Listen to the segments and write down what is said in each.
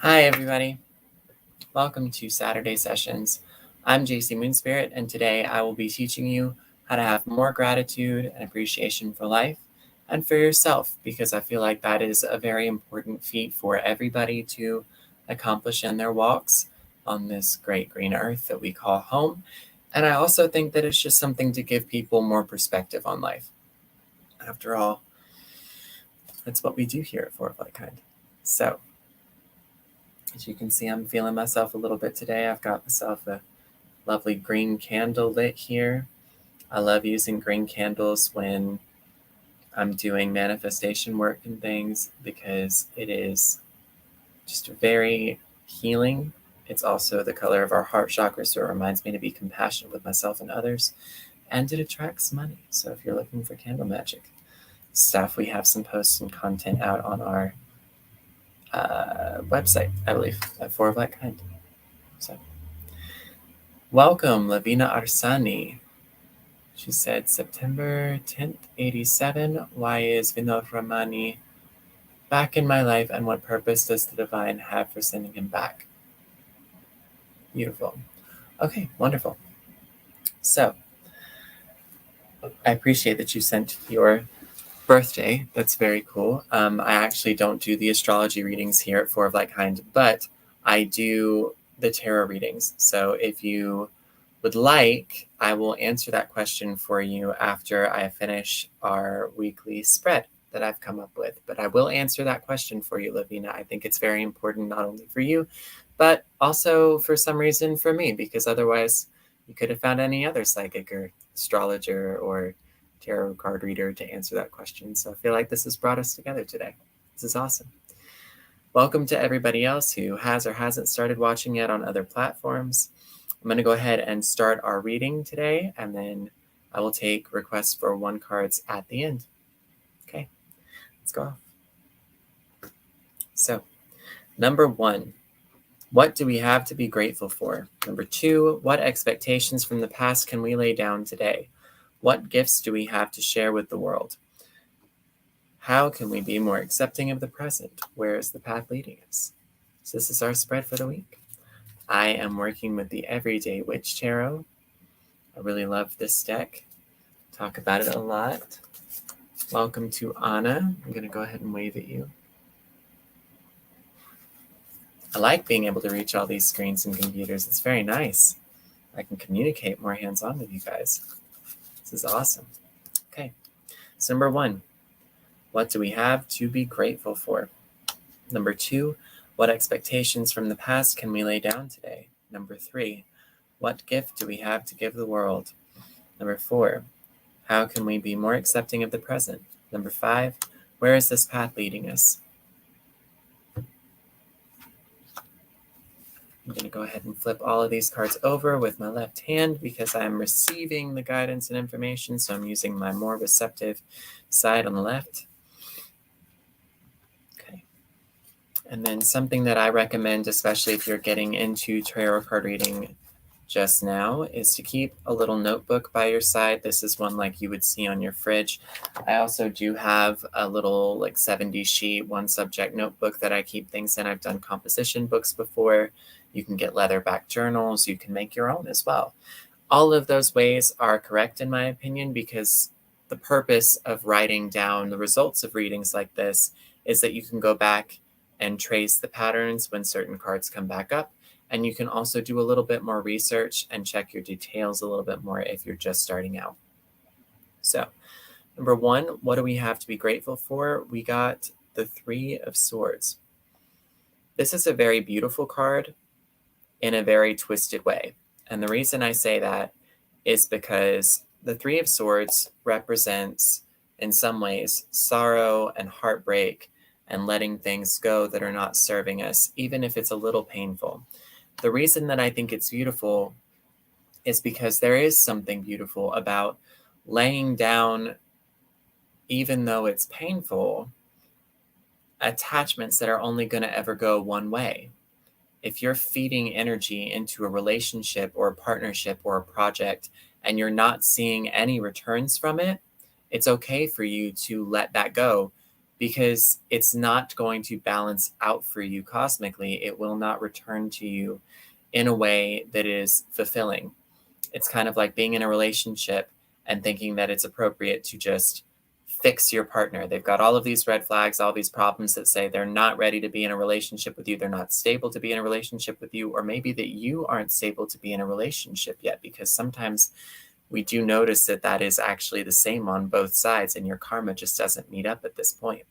Hi, everybody. Welcome to Saturday Sessions. I'm Jacy Moonspirit, and today I will be teaching you how to have more gratitude and appreciation for life and for yourself, because I feel like that is a very important feat for everybody to accomplish in their walks on this great green earth that we call home. And I also think that it's just something to give people more perspective on life. After all, that's what we do here at Four of Like Kind. So, as you can see, I'm feeling myself a little bit today. I've got myself a lovely green candle lit here. I love using green candles when I'm doing manifestation work and things because it is just very healing. It's also the color of our heart chakra, so it reminds me to be compassionate with myself and others. And it attracts money. So if you're looking for candle magic stuff, we have some posts and content out on our website, I believe, at Four of Like Kind. So, welcome, Lavina Arsani. She said, September 10th, 87. Why is Vinod Ramani back in my life, and what purpose does the divine have for sending him back? Beautiful. Okay, wonderful. So, I appreciate that you sent your birthday. That's very cool. I actually don't do the astrology readings here at Four of Like Kind, but I do the tarot readings. So if you would like, I will answer that question for you after I finish our weekly spread that I've come up with. But I will answer that question for you, Lavina. I think it's very important, not only for you, but also for some reason for me, because otherwise you could have found any other psychic or astrologer or tarot card reader to answer that question. So I feel like this has brought us together today. This is awesome. Welcome to everybody else who has or hasn't started watching yet on other platforms. I'm going to go ahead and start our reading today, and then I will take requests for 1 cards at the end. Okay, let's go off. So, number 1, what do we have to be grateful for? Number 2, what expectations from the past can we lay down today? What gifts do we have to share with the world? How can we be more accepting of the present? Where is the path leading us? So this is our spread for the week. I am working with the Everyday Witch Tarot. I really love this deck. Talk about it a lot. Welcome to Anna. I'm going to go ahead and wave at you. I like being able to reach all these screens and computers. It's very nice. I can communicate more hands-on with you guys. This is awesome. Okay, so number 1, what do we have to be grateful for? Number 2, what expectations from the past can we lay down today? Number 3, what gift do we have to give the world? Number 4, how can we be more accepting of the present? Number 5, where is this path leading us? I'm going to go ahead and flip all of these cards over with my left hand because I'm receiving the guidance and information, so I'm using my more receptive side on the left. Okay. And then something that I recommend, especially if you're getting into tarot card reading just now, is to keep a little notebook by your side. This is one like you would see on your fridge. I also do have a little like 70 sheet 1 subject notebook that I keep things in. I've done composition books before. You can get leatherback journals. You can make your own as well. All of those ways are correct in my opinion, because the purpose of writing down the results of readings like this is that you can go back and trace the patterns when certain cards come back up. And you can also do a little bit more research and check your details a little bit more if you're just starting out. So, number 1, what do we have to be grateful for? We got the 3 of Swords. This is a very beautiful card in a very twisted way. And the reason I say that is because the 3 of Swords represents, in some ways, sorrow and heartbreak and letting things go that are not serving us, even if it's a little painful. The reason that I think it's beautiful is because there is something beautiful about laying down, even though it's painful, attachments that are only going to ever go one way. If you're feeding energy into a relationship or a partnership or a project and you're not seeing any returns from it, it's okay for you to let that go because it's not going to balance out for you cosmically. It will not return to you in a way that is fulfilling. It's kind of like being in a relationship and thinking that it's appropriate to just fix your partner. They've got all of these red flags, all these problems that say they're not ready to be in a relationship with you. They're not stable to be in a relationship with you, or maybe that you aren't stable to be in a relationship yet, because sometimes we do notice that that is actually the same on both sides, and your karma just doesn't meet up at this point.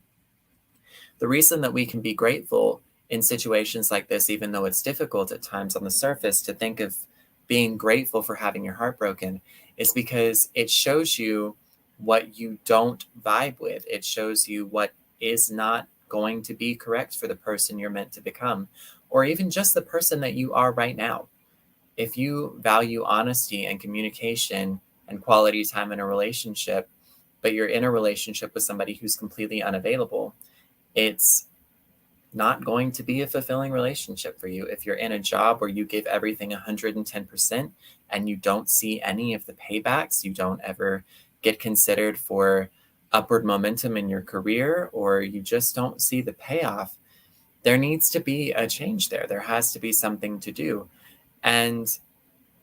The reason that we can be grateful in situations like this, even though it's difficult at times on the surface to think of being grateful for having your heart broken, is because it shows you what you don't vibe with. It shows you what is not going to be correct for the person you're meant to become, or even just the person that you are right now. If you value honesty and communication and quality time in a relationship, but you're in a relationship with somebody who's completely unavailable, it's not going to be a fulfilling relationship for you. If you're in a job where you give everything 110% and you don't see any of the paybacks, you don't ever get considered for upward momentum in your career, or you just don't see the payoff, there needs to be a change there. There has to be something to do. And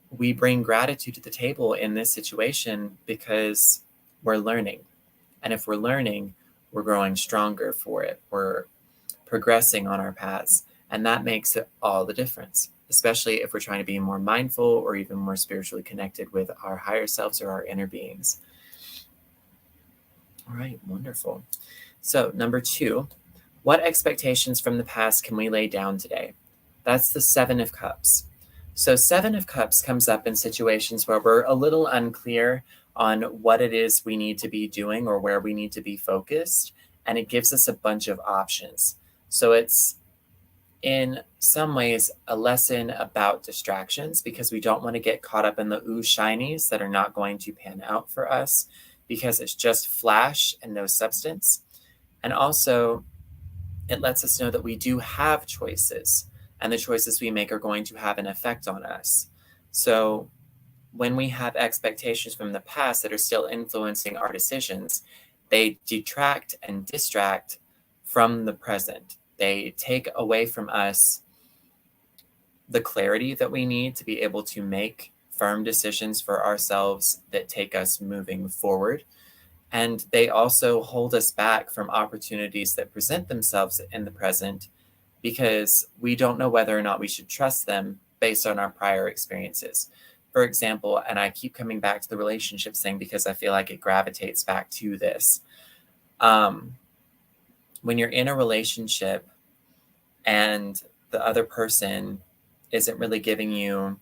we bring gratitude to the table in this situation because we're learning. And if we're learning, we're growing stronger for it. We're progressing on our paths. And that makes it all the difference, especially if we're trying to be more mindful or even more spiritually connected with our higher selves or our inner beings. All right, wonderful. So, number 2, what expectations from the past can we lay down today? That's the 7 of Cups. So 7 of Cups comes up in situations where we're a little unclear on what it is we need to be doing or where we need to be focused, and it gives us a bunch of options. So it's in some ways a lesson about distractions, because we don't want to get caught up in the ooh shinies that are not going to pan out for us because it's just flash and no substance. And also, it lets us know that we do have choices, and the choices we make are going to have an effect on us. So when we have expectations from the past that are still influencing our decisions, they detract and distract from the present. They take away from us the clarity that we need to be able to make firm decisions for ourselves that take us moving forward. And they also hold us back from opportunities that present themselves in the present because we don't know whether or not we should trust them based on our prior experiences. For example, and I keep coming back to the relationship thing because I feel like it gravitates back to this. When you're in a relationship and the other person isn't really giving you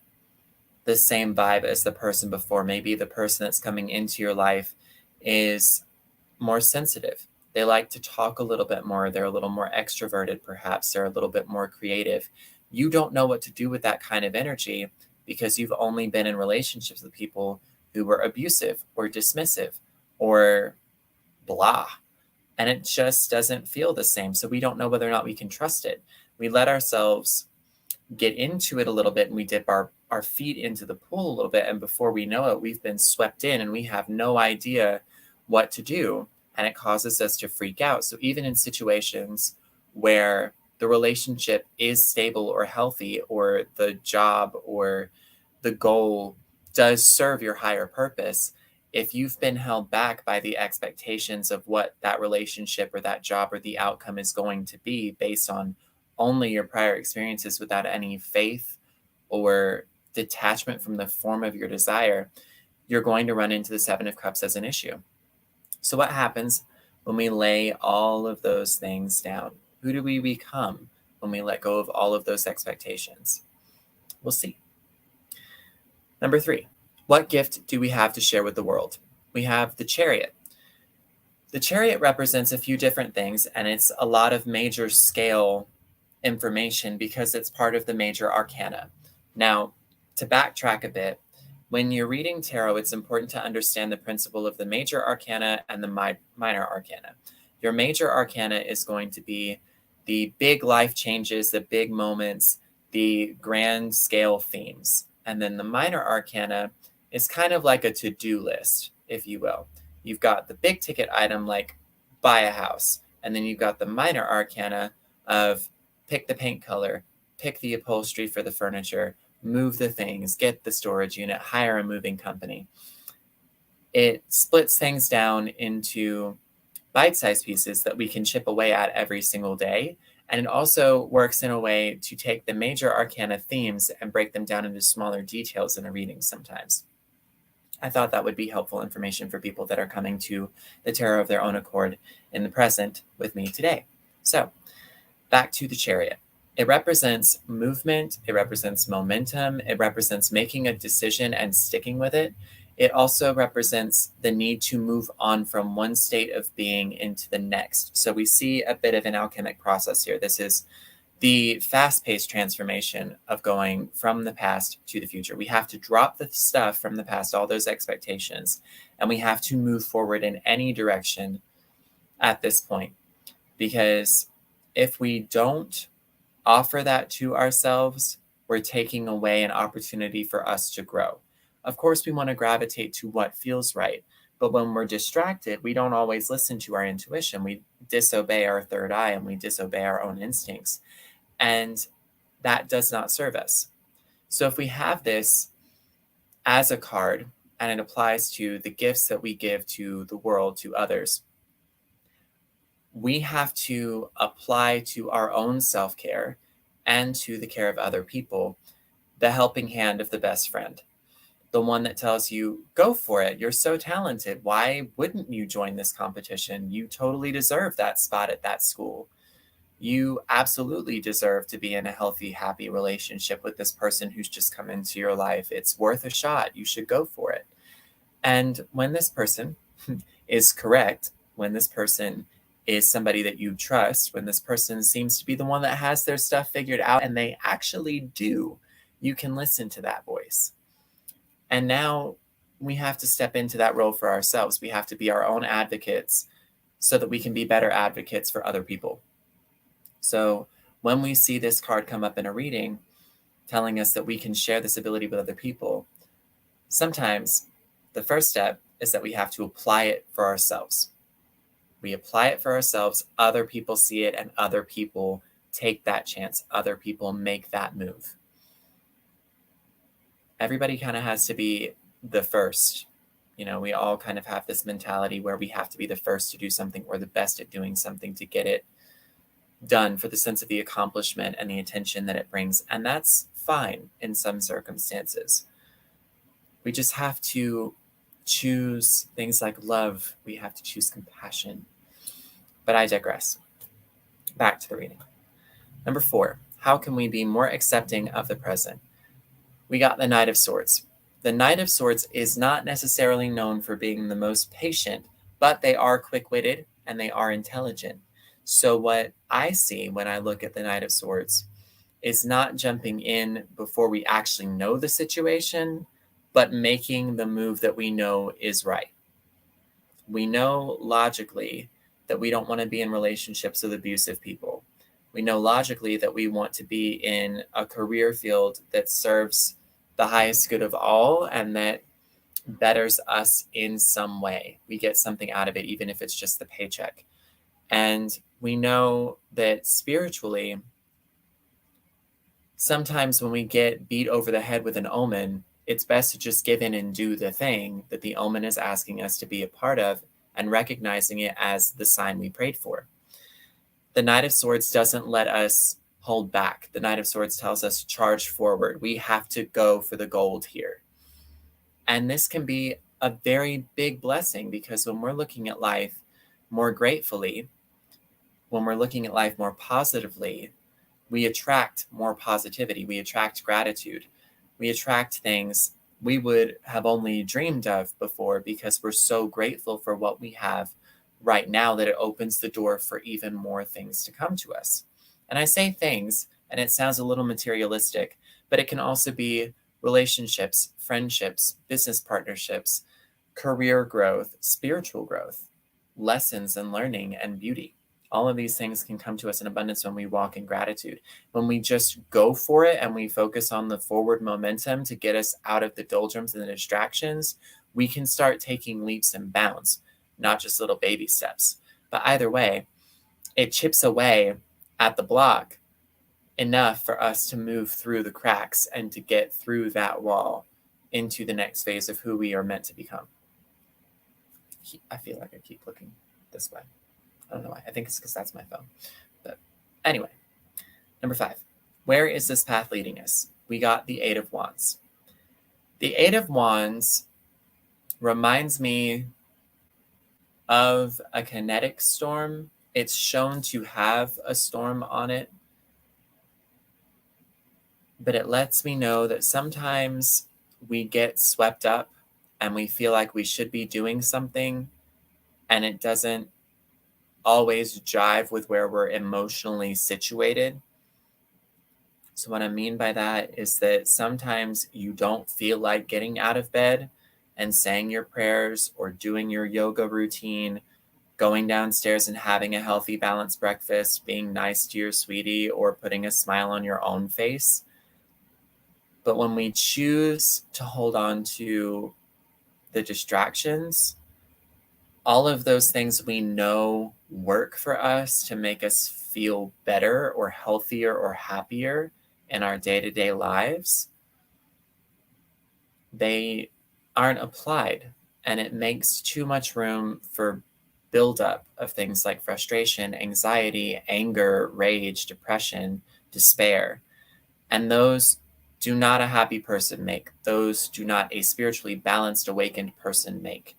the same vibe as the person before, maybe the person that's coming into your life is more sensitive. They like to talk a little bit more. They're a little more extroverted, perhaps. They're a little bit more creative. You don't know what to do with that kind of energy because you've only been in relationships with people who were abusive or dismissive or blah. And it just doesn't feel the same. So we don't know whether or not we can trust it. We let ourselves get into it a little bit and we dip our feet into the pool a little bit. And before we know it, we've been swept in and we have no idea what to do. And it causes us to freak out. So even in situations where the relationship is stable or healthy, or the job or the goal does serve your higher purpose, if you've been held back by the expectations of what that relationship or that job or the outcome is going to be based on only your prior experiences without any faith or detachment from the form of your desire, you're going to run into the 7 of Cups as an issue. So what happens when we lay all of those things down? Who do we become when we let go of all of those expectations? We'll see. Number 3, what gift do we have to share with the world? We have the Chariot. The Chariot represents a few different things, and it's a lot of major scale information because it's part of the major arcana. Now, to backtrack a bit, when you're reading tarot, it's important to understand the principle of the major arcana and the minor arcana. Your major arcana is going to be the big life changes, the big moments, the grand scale themes. And then the minor arcana is kind of like a to-do list, if you will. You've got the big ticket item like buy a house, And then you've got the minor arcana of pick the paint color, pick the upholstery for the furniture, move the things, get the storage unit, hire a moving company. It splits things down into bite-sized pieces that we can chip away at every single day. And it also works in a way to take the major arcana themes and break them down into smaller details in a reading sometimes. I thought that would be helpful information for people that are coming to the tarot of their own accord in the present with me today. So, back to the Chariot. It represents movement, it represents momentum, it represents making a decision and sticking with it. It also represents the need to move on from one state of being into the next. So we see a bit of an alchemic process here. This is the fast-paced transformation of going from the past to the future. We have to drop the stuff from the past, all those expectations, and we have to move forward in any direction at this point. Because if we don't offer that to ourselves, we're taking away an opportunity for us to grow. Of course, we want to gravitate to what feels right, but when we're distracted, we don't always listen to our intuition. We disobey our third eye and we disobey our own instincts. And that does not serve us. So if we have this as a card, and it applies to the gifts that we give to the world, to others, we have to apply to our own self-care and to the care of other people the helping hand of the best friend. The one that tells you, go for it, you're so talented. Why wouldn't you join this competition? You totally deserve that spot at that school. You absolutely deserve to be in a healthy, happy relationship with this person who's just come into your life. It's worth a shot. You should go for it. And when this person is correct, when this person is somebody that you trust, when this person seems to be the one that has their stuff figured out, and they actually do, you can listen to that voice. And now we have to step into that role for ourselves. We have to be our own advocates so that we can be better advocates for other people. So when we see this card come up in a reading, telling us that we can share this ability with other people, sometimes the first step is that we have to apply it for ourselves. We apply it for ourselves, other people see it, and other people take that chance. Other people make that move. Everybody kind of has to be the first. You know, we all kind of have this mentality where we have to be the first to do something or the best at doing something to get it done for the sense of the accomplishment and the attention that it brings. And that's fine in some circumstances. We just have to choose things like love. We have to choose compassion. But I digress. Back to the reading. Number 4, how can we be more accepting of the present? We got the Knight of Swords. The Knight of Swords is not necessarily known for being the most patient, but they are quick-witted and they are intelligent. So what I see when I look at the Knight of Swords is not jumping in before we actually know the situation, but making the move that we know is right. We know logically that we don't want to be in relationships with abusive people. We know logically that we want to be in a career field that serves the highest good of all and that betters us in some way. We get something out of it, even if it's just the paycheck. And we know that spiritually, sometimes when we get beat over the head with an omen, it's best to just give in and do the thing that the omen is asking us to be a part of and recognizing it as the sign we prayed for. The Knight of Swords doesn't let us hold back. The Knight of Swords tells us to charge forward. We have to go for the gold here. And this can be a very big blessing because when we're looking at life more gratefully, when we're looking at life more positively, we attract more positivity. We attract gratitude. We attract things we would have only dreamed of before because we're so grateful for what we have right now that it opens the door for even more things to come to us. And I say things, and it sounds a little materialistic, but it can also be relationships, friendships, business partnerships, career growth, spiritual growth, lessons and learning and beauty. All of these things can come to us in abundance when we walk in gratitude. When we just go for it and we focus on the forward momentum to get us out of the doldrums and the distractions, we can start taking leaps and bounds, not just little baby steps. But either way, it chips away at the block enough for us to move through the cracks and to get through that wall into the next phase of who we are meant to become. I feel like I keep looking this way. I don't know why. I think it's because that's my phone. But anyway, number 5. Where is this path leading us? We got the 8 of Wands. The 8 of Wands reminds me of a kinetic storm. It's shown to have a storm on it, but it lets me know that sometimes we get swept up and we feel like we should be doing something, and it doesn't always jive with where we're emotionally situated. So what I mean by that is that sometimes you don't feel like getting out of bed and saying your prayers or doing your yoga routine, going downstairs and having a healthy, balanced breakfast, being nice to your sweetie, or putting a smile on your own face. But when we choose to hold on to the distractions, all of those things we know work for us to make us feel better or healthier or happier in our day-to-day lives, they aren't applied, and it makes too much room for buildup of things like frustration, anxiety, anger, rage, depression, despair. And those do not a happy person make. Those do not a spiritually balanced, awakened person make.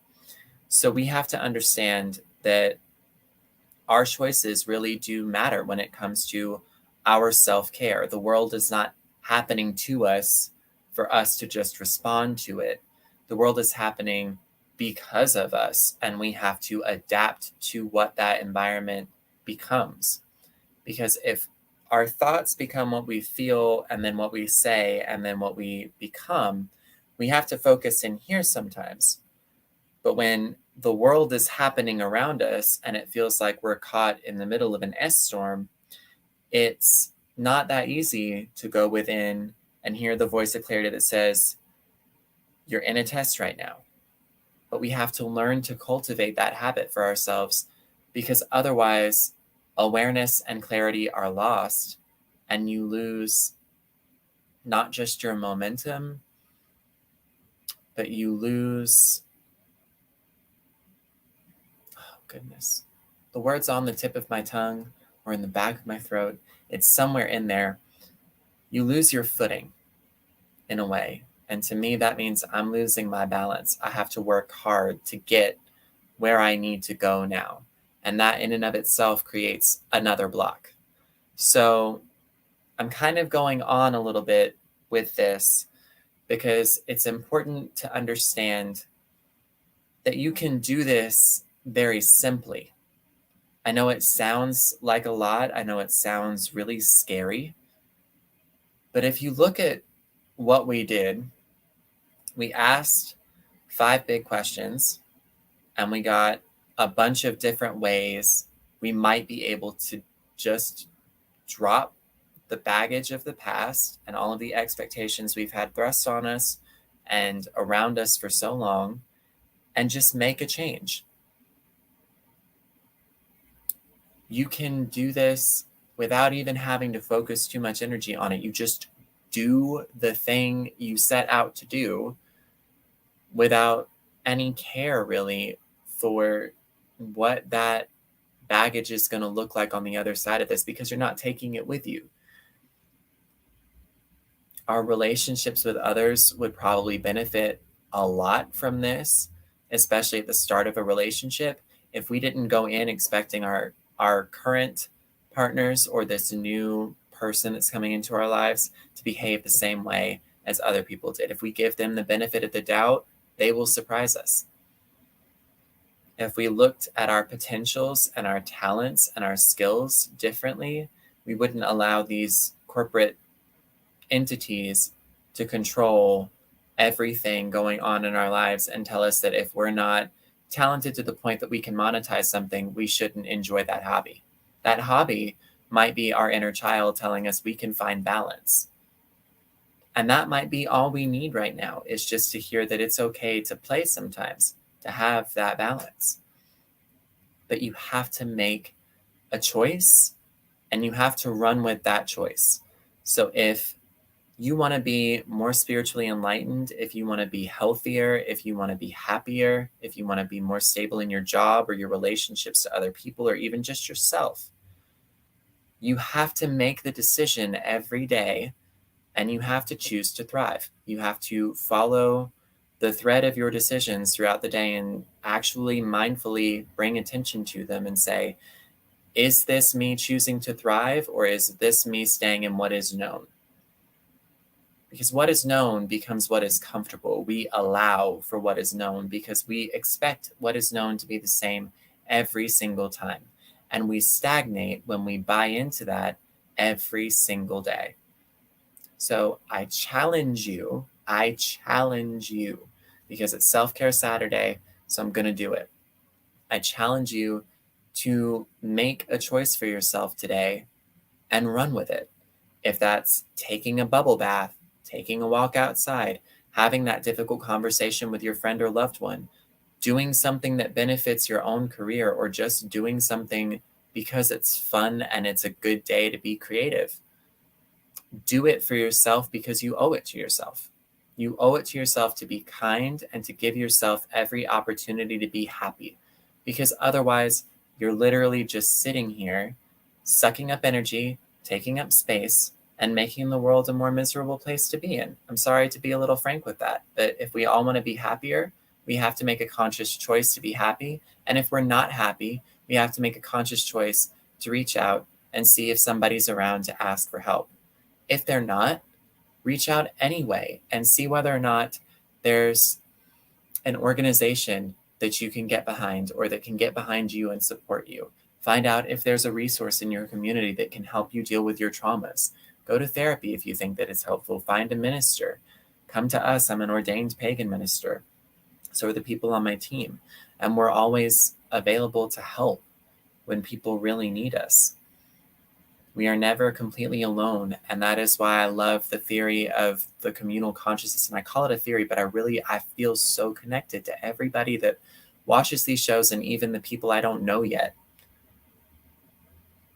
So we have to understand that our choices really do matter when it comes to our self-care. The world is not happening to us for us to just respond to it. The world is happening because of us, and we have to adapt to what that environment becomes. Because if our thoughts become what we feel, and then what we say, and then what we become, we have to focus in here sometimes. But when the world is happening around us and it feels like we're caught in the middle of an S storm, it's not that easy to go within and hear the voice of clarity that says, you're in a test right now. But we have to learn to cultivate that habit for ourselves, because otherwise awareness and clarity are lost, and you lose not just your momentum, but you lose, oh goodness, the word's on the tip of my tongue or in the back of my throat. It's somewhere in there. You lose your footing in a way. And to me, that means I'm losing my balance. I have to work hard to get where I need to go now. And that in and of itself creates another block. So I'm kind of going on a little bit with this because it's important to understand that you can do this very simply. I know it sounds like a lot. I know it sounds really scary. But if you look at what we did, we asked 5 big questions, and we got a bunch of different ways we might be able to just drop the baggage of the past and all of the expectations we've had thrust on us and around us for so long, and just make a change. You can do this without even having to focus too much energy on it. You just do the thing you set out to do without any care really for what that baggage is going to look like on the other side of this, because you're not taking it with you. Our relationships with others would probably benefit a lot from this, especially at the start of a relationship. If we didn't go in expecting our current partners or this new person that's coming into our lives to behave the same way as other people did. If we give them the benefit of the doubt, they will surprise us. If we looked at our potentials and our talents and our skills differently, we wouldn't allow these corporate entities to control everything going on in our lives and tell us that if we're not talented to the point that we can monetize something, we shouldn't enjoy that hobby. That hobby might be our inner child telling us we can find balance. And that might be all we need right now, is just to hear that it's okay to play sometimes, to have that balance. But you have to make a choice and you have to run with that choice. So if you want to be more spiritually enlightened, if you want to be healthier, if you want to be happier, if you want to be more stable in your job or your relationships to other people or even just yourself, you have to make the decision every day and you have to choose to thrive. You have to follow the thread of your decisions throughout the day and actually mindfully bring attention to them and say, is this me choosing to thrive or is this me staying in what is known? Because what is known becomes what is comfortable. We allow for what is known because we expect what is known to be the same every single time. And we stagnate when we buy into that every single day. So I challenge you, because it's Self-Care Saturday, so I'm going to do it. I challenge you to make a choice for yourself today and run with it. If that's taking a bubble bath, taking a walk outside, having that difficult conversation with your friend or loved one, doing something that benefits your own career, or just doing something because it's fun and it's a good day to be creative. Do it for yourself because you owe it to yourself. You owe it to yourself to be kind and to give yourself every opportunity to be happy. Because otherwise, you're literally just sitting here, sucking up energy, taking up space, and making the world a more miserable place to be in. I'm sorry to be a little frank with that, but if we all want to be happier, we have to make a conscious choice to be happy. And if we're not happy, we have to make a conscious choice to reach out and see if somebody's around to ask for help. If they're not, reach out anyway and see whether or not there's an organization that you can get behind or that can get behind you and support you. Find out if there's a resource in your community that can help you deal with your traumas. Go to therapy if you think that it's helpful. Find a minister. Come to us. I'm an ordained pagan minister. So are the people on my team. And we're always available to help when people really need us. We are never completely alone. And that is why I love the theory of the communal consciousness. And I call it a theory, but I feel so connected to everybody that watches these shows and even the people I don't know yet.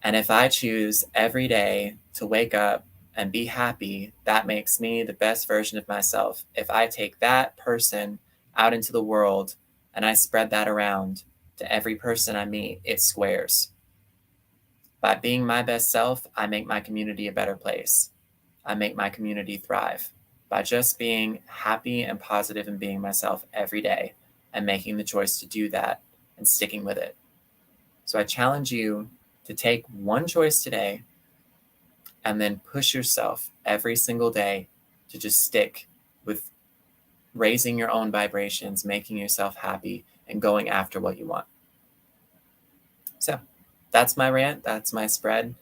And if I choose every day to wake up and be happy, that makes me the best version of myself. If I take that person out into the world and I spread that around to every person I meet, it squares. By being my best self, I make my community a better place. I make my community thrive. By just being happy and positive and being myself every day and making the choice to do that and sticking with it. So I challenge you to take one choice today and then push yourself every single day to just stick with raising your own vibrations, making yourself happy, and going after what you want. So that's my rant. That's my spread.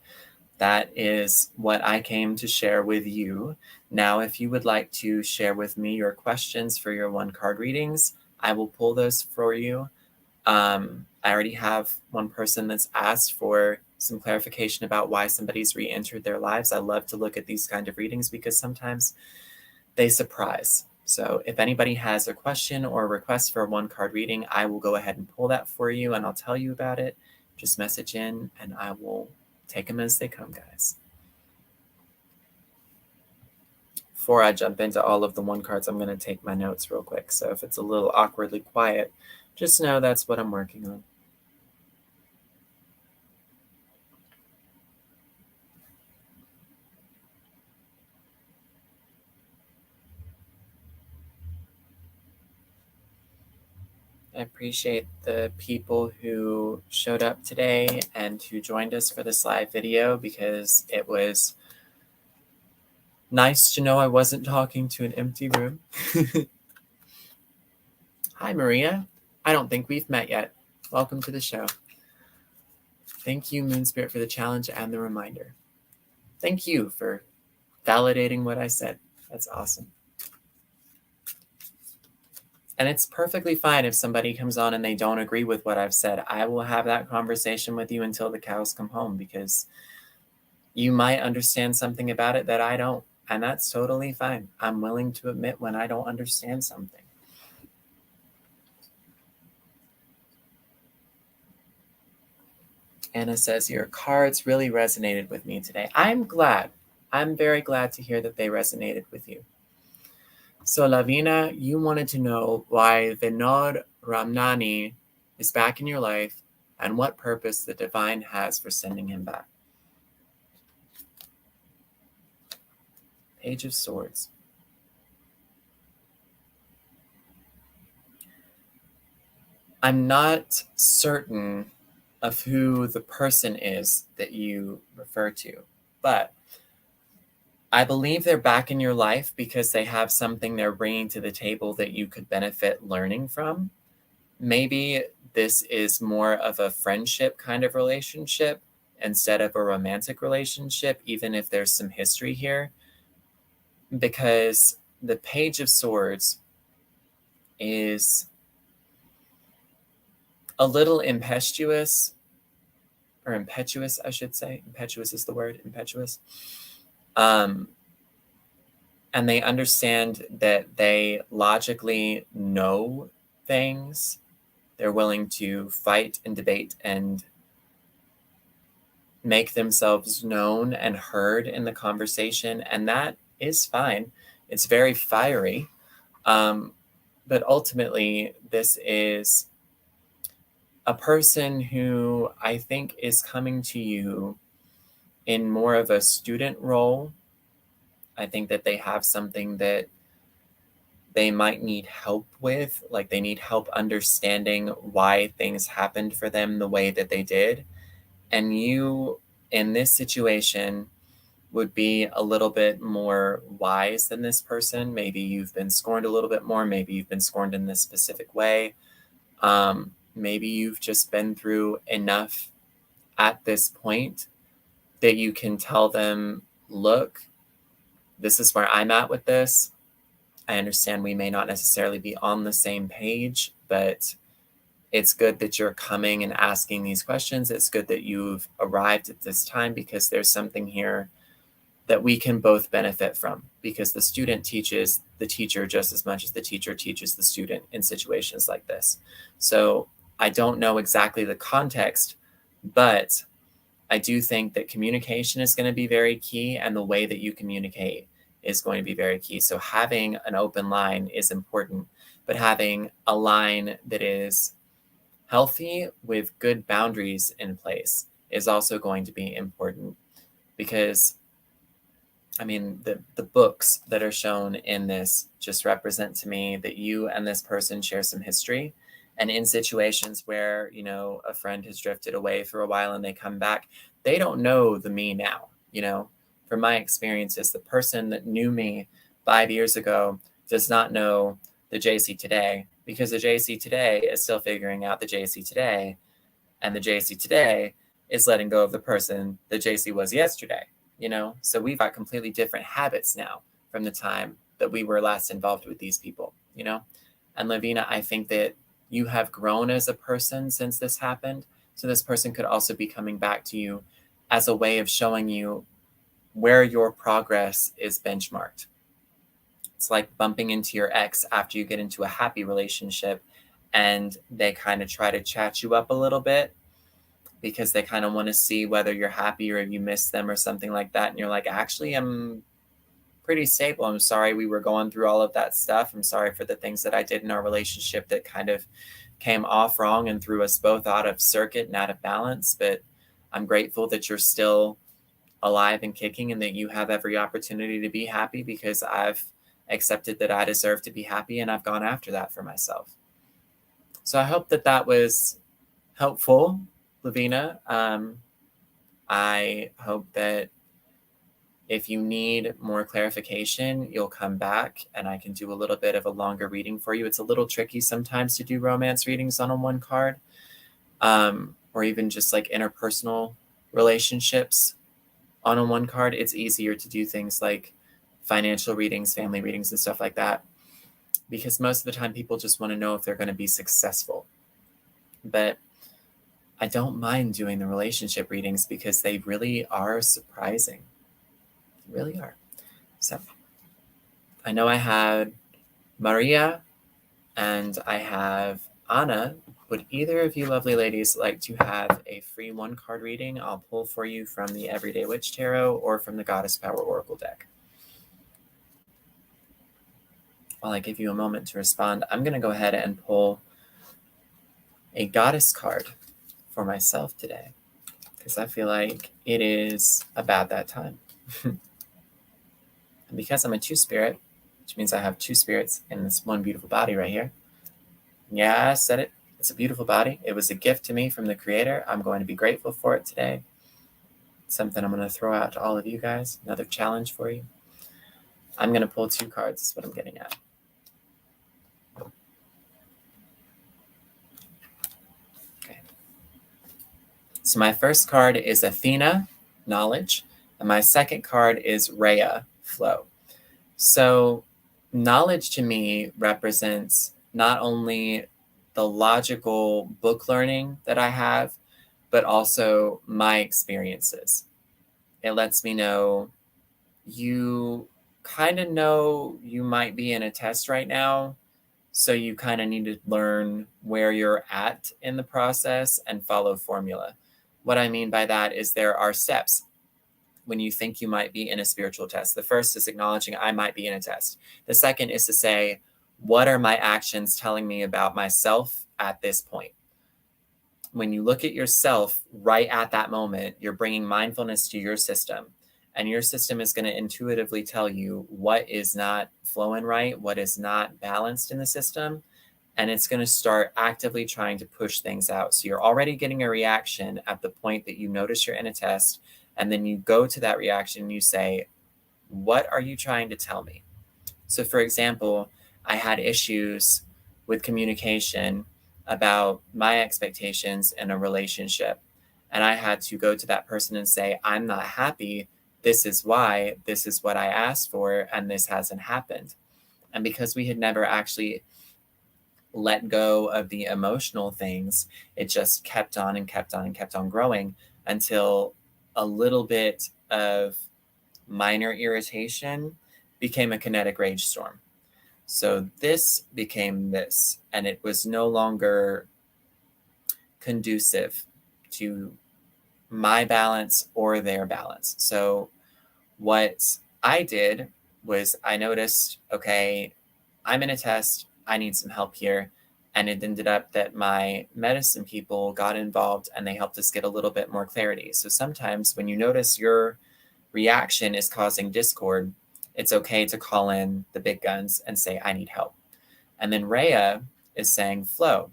That is what I came to share with you. Now, if you would like to share with me your questions for your one card readings, I will pull those for you. I already have one person that's asked for some clarification about why somebody's re-entered their lives. I love to look at these kind of readings because sometimes they surprise. So if anybody has a question or a request for a one card reading, I will go ahead and pull that for you and I'll tell you about it. Just message in and I will take them as they come, guys. Before I jump into all of the one cards, I'm going to take my notes real quick. So if it's a little awkwardly quiet, just know that's what I'm working on. I appreciate the people who showed up today and who joined us for this live video because it was nice to know I wasn't talking to an empty room. Hi, Maria. I don't think we've met yet. Welcome to the show. Thank you, Moonspirit, for the challenge and the reminder. Thank you for validating what I said. That's awesome. And it's perfectly fine if somebody comes on and they don't agree with what I've said. I will have that conversation with you until the cows come home because you might understand something about it that I don't. And that's totally fine. I'm willing to admit when I don't understand something. Anna says, your cards really resonated with me today. I'm glad. I'm very glad to hear that they resonated with you. So Lavina, you wanted to know why Vinod Ramnani is back in your life and what purpose the divine has for sending him back. Page of Swords. I'm not certain of who the person is that you refer to, but I believe they're back in your life because they have something they're bringing to the table that you could benefit learning from. Maybe this is more of a friendship kind of relationship instead of a romantic relationship, even if there's some history here, because the Page of Swords is a little impetuous, I should say. Impetuous is the word, impetuous. And they understand that they logically know things. They're willing to fight and debate and make themselves known and heard in the conversation. And that is fine. It's very fiery. But ultimately, this is a person who I think is coming to you in more of a student role. I think that they have something that they might need help with, like they need help understanding why things happened for them the way that they did. And you, in this situation, would be a little bit more wise than this person. Maybe you've been scorned a little bit more. Maybe you've been scorned in this specific way. Maybe you've just been through enough at this point that you can tell them, look, this is where I'm at with this. I understand we may not necessarily be on the same page, but it's good that you're coming and asking these questions. It's good that you've arrived at this time because there's something here that we can both benefit from, because the student teaches the teacher just as much as the teacher teaches the student in situations like this. So I don't know exactly the context, but I do think that communication is going to be very key, and the way that you communicate is going to be very key. So having an open line is important, but having a line that is healthy with good boundaries in place is also going to be important, because I mean, the books that are shown in this just represent to me that you and this person share some history. And in situations where, you know, a friend has drifted away for a while and they come back, they don't know the me now. You know, from my experiences, the person that knew me 5 years ago does not know the Jacy today, because the Jacy today is still figuring out the Jacy today. And the Jacy today is letting go of the person the Jacy was yesterday. You know, so we've got completely different habits now from the time that we were last involved with these people, you know. And Lavina, I think that you have grown as a person since this happened. So this person could also be coming back to you as a way of showing you where your progress is benchmarked. It's like bumping into your ex after you get into a happy relationship and they kind of try to chat you up a little bit, because they kind of want to see whether you're happy or if you miss them or something like that. And you're like, actually, I'm pretty stable. I'm sorry we were going through all of that stuff. I'm sorry for the things that I did in our relationship that kind of came off wrong and threw us both out of circuit and out of balance. But I'm grateful that you're still alive and kicking and that you have every opportunity to be happy, because I've accepted that I deserve to be happy and I've gone after that for myself. So I hope that that was helpful, Lavina. I hope that if you need more clarification, you'll come back and I can do a little bit of a longer reading for you. It's a little tricky sometimes to do romance readings on a one card, or even just like interpersonal relationships on a one card. It's easier to do things like financial readings, family readings, and stuff like that, because most of the time people just want to know if they're going to be successful. But I don't mind doing the relationship readings because they really are surprising. They really are. So I know I had Maria and I have Anna, would either of you lovely ladies like to have a free 1-card reading? I'll pull for you from the Everyday Witch Tarot or from the Goddess Power Oracle deck. While I give you a moment to respond, I'm going to go ahead and pull a Goddess card for myself today, because I feel like it is about that time. And because I'm a two-spirit, which means I have two spirits in this one beautiful body right here. Yeah, I said it. It's a beautiful body. It was a gift to me from the Creator. I'm going to be grateful for it today. It's something I'm going to throw out to all of you guys. Another challenge for you. I'm going to pull 2 cards, is what I'm getting at. Okay. So my first card is Athena, knowledge, and my second card is Rhea, flow. So knowledge to me represents not only the logical book learning that I have, but also my experiences. It lets me know you kind of know you might be in a test right now, so you kind of need to learn where you're at in the process and follow formula. What I mean by that is there are steps when you think you might be in a spiritual test. The first is acknowledging I might be in a test. The second is to say, what are my actions telling me about myself at this point? When you look at yourself right at that moment, you're bringing mindfulness to your system, and your system is going to intuitively tell you what is not flowing right, what is not balanced in the system, and it's going to start actively trying to push things out. So you're already getting a reaction at the point that you notice you're in a test, and then you go to that reaction and you say, what are you trying to tell me? So for example, I had issues with communication about my expectations in a relationship. And I had to go to that person and say, I'm not happy. This is why. This is what I asked for. And this hasn't happened. And because we had never actually let go of the emotional things, it just kept on and kept on and kept on growing until a little bit of minor irritation became a kinetic rage storm. So this became this, and it was no longer conducive to my balance or their balance. So what I did was I noticed, okay, I'm in a test. I need some help here. And it ended up that my medicine people got involved and they helped us get a little bit more clarity. So sometimes when you notice your reaction is causing discord, it's okay to call in the big guns and say, I need help. And then Rhea is saying flow.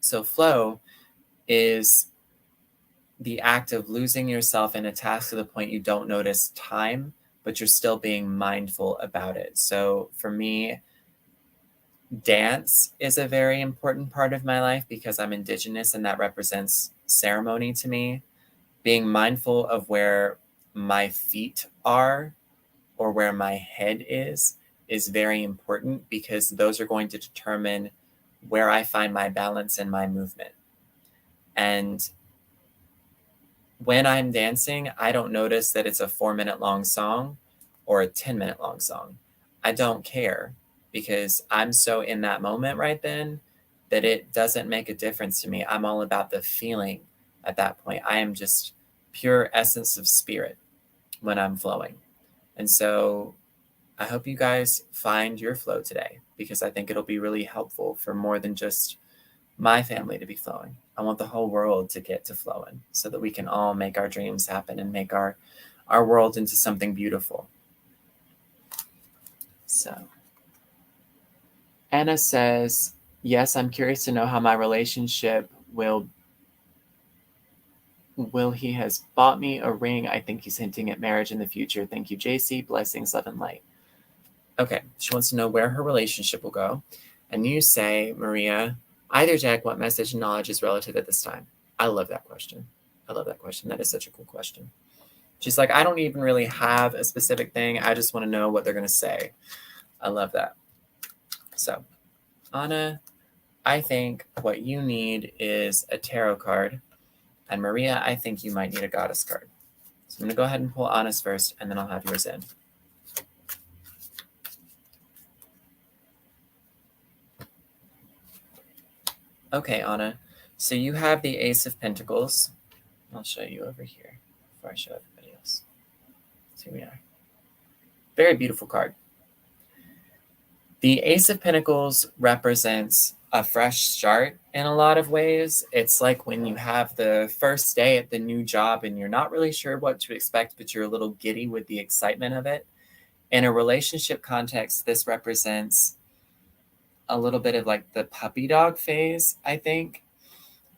So flow is the act of losing yourself in a task to the point you don't notice time, but you're still being mindful about it. So for me, dance is a very important part of my life because I'm Indigenous and that represents ceremony to me. Being mindful of where my feet are or where my head is very important because those are going to determine where I find my balance and my movement. And when I'm dancing, I don't notice that it's a 4-minute long song or a 10-minute long song. I don't care because I'm so in that moment right then that it doesn't make a difference to me. I'm all about the feeling at that point. I am just pure essence of spirit when I'm flowing. And so I hope you guys find your flow today because I think it'll be really helpful for more than just my family to be flowing. I want the whole world to get to flowing so that we can all make our dreams happen and make our world into something beautiful. So Anna says, yes, I'm curious to know how my relationship will he has bought me a ring. I think he's hinting at marriage in the future. Thank you, Jacy. Blessings, love, and light. Okay, she wants to know where her relationship will go. And you say, Maria, either deck, what message and knowledge is relative at this time? I love that question. I love that question. That is such a cool question. She's like, I don't even really have a specific thing. I just want to know what they're going to say. I love that. So, Anna, I think what you need is a tarot card. And Maria, I think you might need a goddess card. So I'm going to go ahead and pull Anna's first, and then I'll have yours in. Okay, Anna. So you have the Ace of Pentacles. I'll show you over here before I show everybody else. So here we are. Very beautiful card. The Ace of Pentacles represents a fresh start in a lot of ways. It's like when you have the first day at the new job and you're not really sure what to expect, but you're a little giddy with the excitement of it. In a relationship context, this represents a little bit of like the puppy dog phase, I think.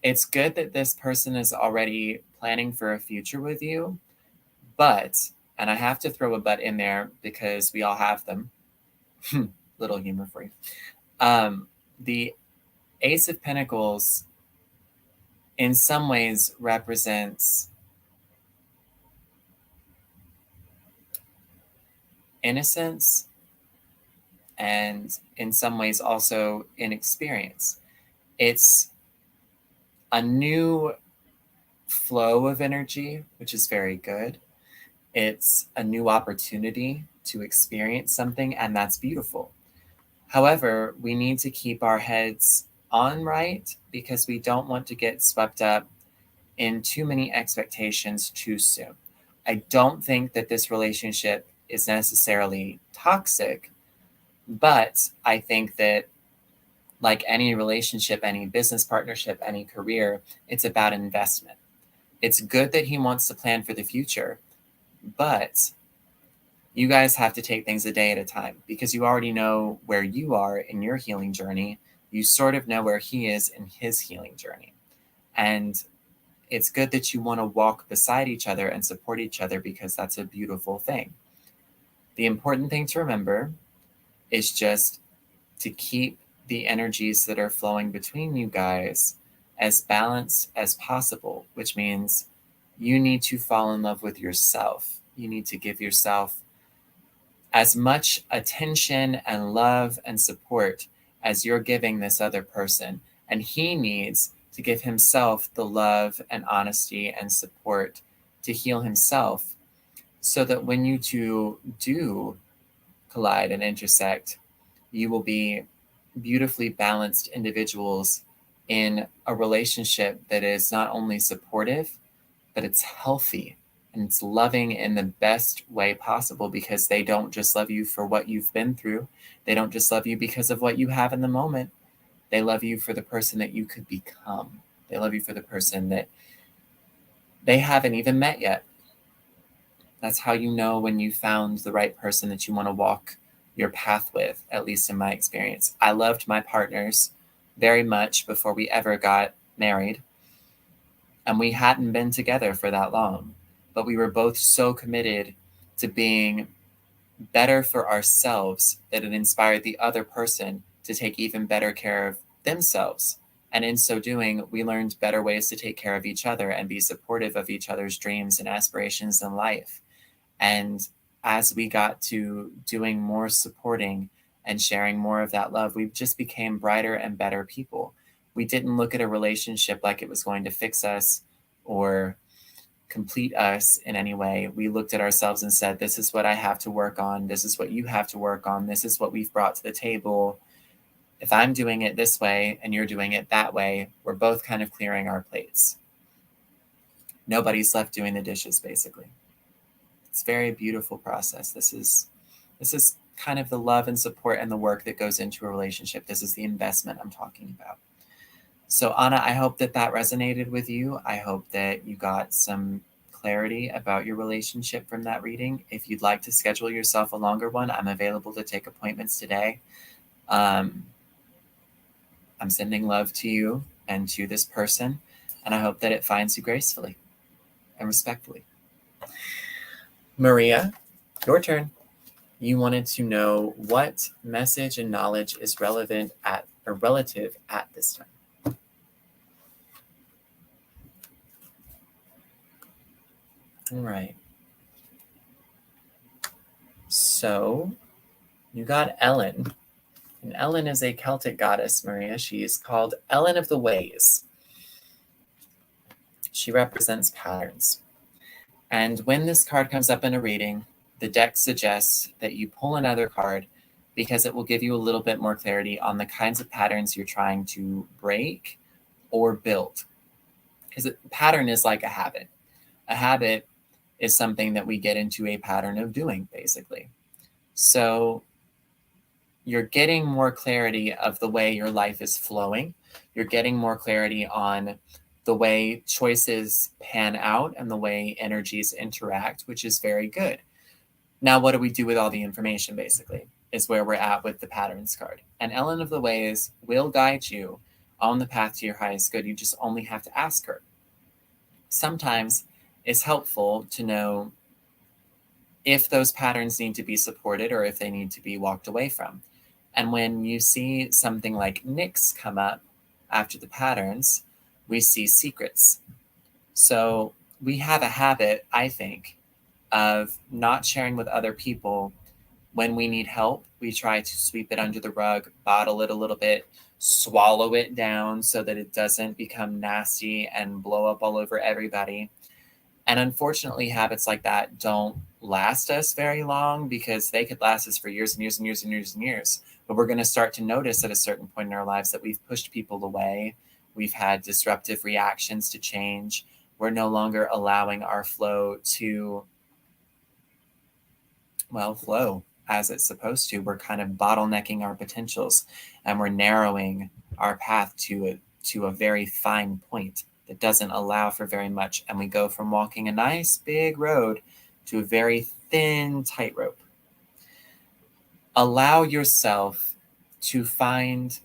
It's good that this person is already planning for a future with you, but, and I have to throw a but in there because we all have them. Little humor for you. The Ace of Pentacles in some ways represents innocence and in some ways also inexperience. It's a new flow of energy, which is very good. It's a new opportunity to experience something, and that's beautiful. However, we need to keep our heads on right because we don't want to get swept up in too many expectations too soon. I don't think that this relationship is necessarily toxic, but I think that like any relationship, any business partnership, any career, it's about investment. It's good that he wants to plan for the future, but you guys have to take things a day at a time because you already know where you are in your healing journey. You sort of know where he is in his healing journey. And it's good that you want to walk beside each other and support each other because that's a beautiful thing. The important thing to remember is just to keep the energies that are flowing between you guys as balanced as possible, which means you need to fall in love with yourself. You need to give yourself as much attention and love and support as you're giving this other person. And he needs to give himself the love and honesty and support to heal himself so that when you two do collide and intersect, you will be beautifully balanced individuals in a relationship that is not only supportive, but it's healthy and it's loving in the best way possible because they don't just love you for what you've been through. They don't just love you because of what you have in the moment. They love you for the person that you could become. They love you for the person that they haven't even met yet. That's how you know when you found the right person that you want to walk your path with, at least in my experience. I loved my partners very much before we ever got married. And we hadn't been together for that long, but we were both so committed to being better for ourselves that it inspired the other person to take even better care of themselves. And in so doing, we learned better ways to take care of each other and be supportive of each other's dreams and aspirations in life. And as we got to doing more supporting and sharing more of that love, we just became brighter and better people. We didn't look at a relationship like it was going to fix us or complete us in any way. We looked at ourselves and said, this is what I have to work on. This is what you have to work on. This is what we've brought to the table. If I'm doing it this way and you're doing it that way, we're both kind of clearing our plates. Nobody's left doing the dishes, basically. It's a very beautiful process. This is kind of the love and support and the work that goes into a relationship. This is the investment I'm talking about. So Anna, I hope that resonated with you. I hope that you got some clarity about your relationship from that reading. If you'd like to schedule yourself a longer one, I'm available to take appointments today. I'm sending love to you and to this person, and I hope that it finds you gracefully and respectfully. Maria, your turn. You wanted to know what message and knowledge is relevant or relative at this time. All right. So you got Ellen. And Ellen is a Celtic goddess, Maria. She is called Ellen of the Ways. She represents patterns. And when this card comes up in a reading, the deck suggests that you pull another card because it will give you a little bit more clarity on the kinds of patterns you're trying to break or build. Because a pattern is like a habit. A habit is something that we get into a pattern of doing, basically. So you're getting more clarity of the way your life is flowing. You're getting more clarity on the way choices pan out and the way energies interact, which is very good. Now, what do we do with all the information, basically, is where we're at with the patterns card. And Ellen of the Ways will guide you on the path to your highest good. You just only have to ask her. Sometimes it's helpful to know if those patterns need to be supported or if they need to be walked away from. And when you see something like Nyx come up after the patterns, we see secrets. So we have a habit, I think, of not sharing with other people when we need help. We try to sweep it under the rug, bottle it a little bit, swallow it down so that it doesn't become nasty and blow up all over everybody. And unfortunately, habits like that don't last us very long, because they could last us for years and years and years and years and years. But we're going to start to notice at a certain point in our lives that we've pushed people away. We've had disruptive reactions to change. We're no longer allowing our flow to, flow as it's supposed to. We're kind of bottlenecking our potentials, and we're narrowing our path to a very fine point that doesn't allow for very much. And we go from walking a nice big road to a very thin tightrope. Allow yourself to find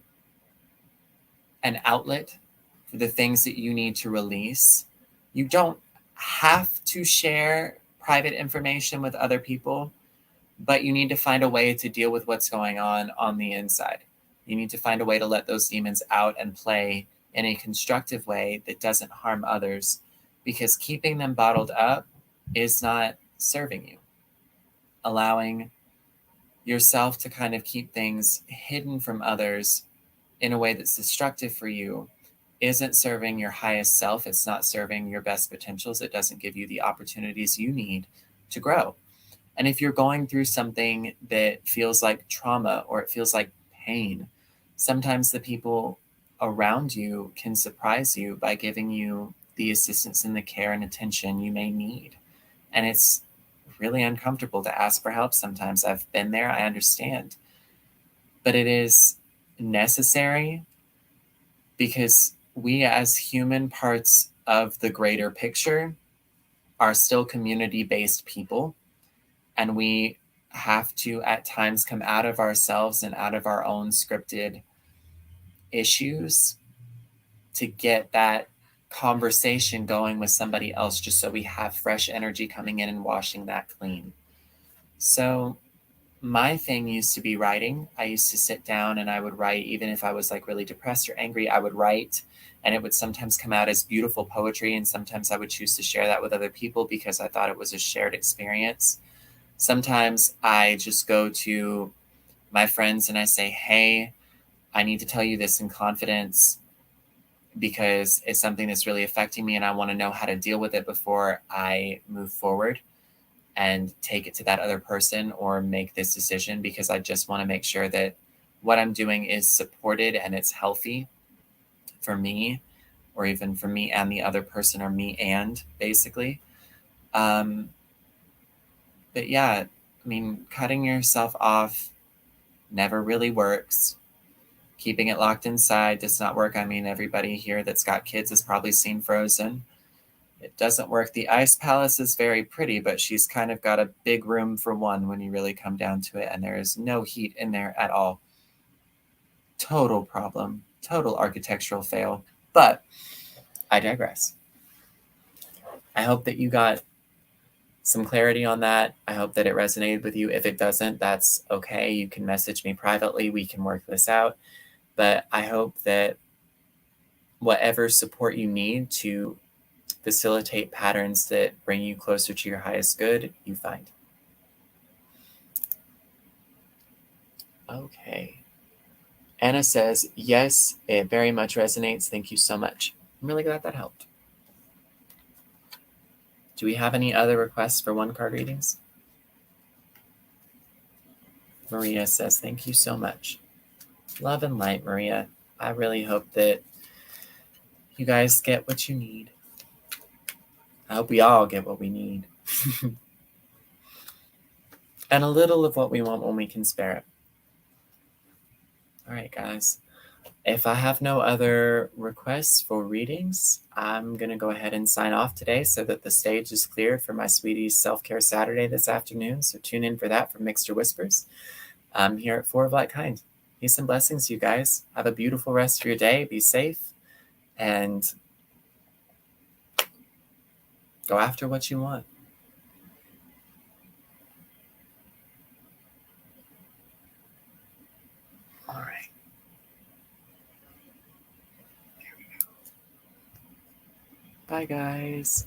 an outlet for the things that you need to release. You don't have to share private information with other people, but you need to find a way to deal with what's going on the inside. You need to find a way to let those demons out and play in a constructive way that doesn't harm others, because keeping them bottled up is not serving you. Allowing yourself to kind of keep things hidden from others in a way that's destructive for you isn't serving your highest self. It's not serving your best potentials. It doesn't give you the opportunities you need to grow. And if you're going through something that feels like trauma or it feels like pain, sometimes the people around you can surprise you by giving you the assistance and the care and attention you may need. And it's really uncomfortable to ask for help sometimes. I've been there, I understand. But it is necessary, because we as human parts of the greater picture are still community-based people. And we have to at times come out of ourselves and out of our own scripted issues to get that conversation going with somebody else, just so we have fresh energy coming in and washing that clean. So my thing used to be writing. I used to sit down and I would write, even if I was like really depressed or angry, I would write, and it would sometimes come out as beautiful poetry. And sometimes I would choose to share that with other people because I thought it was a shared experience. Sometimes I just go to my friends and I say, hey, I need to tell you this in confidence because it's something that's really affecting me and I want to know how to deal with it before I move forward and take it to that other person or make this decision, because I just want to make sure that what I'm doing is supported and it's healthy for me, or even for me and the other person, or me and basically. But yeah, I mean, cutting yourself off never really works. Keeping it locked inside does not work. I mean, everybody here that's got kids has probably seen Frozen. It doesn't work. The Ice Palace is very pretty, but she's kind of got a big room for one when you really come down to it, and there is no heat in there at all. Total problem. Total architectural fail. But I digress. I hope that you got some clarity on that. I hope that it resonated with you. If it doesn't, that's okay. You can message me privately. We can work this out. But I hope that whatever support you need to facilitate patterns that bring you closer to your highest good, you find. Okay. Anna says, yes, it very much resonates. Thank you so much. I'm really glad that helped. Do we have any other requests for one-card readings? Maria says, thank you so much. Love and light, Maria. I really hope that you guys get what you need. I hope we all get what we need. And a little of what we want when we can spare it. All right, guys. If I have no other requests for readings, I'm going to go ahead and sign off today so that the stage is cleared for my sweetie's Self-Care Saturday this afternoon. So tune in for that from Mixture Whispers. I'm here at 4 of Like Kind. Peace and blessings, you guys. Have a beautiful rest of your day. Be safe. And go after what you want. All right. There we go. Bye, guys.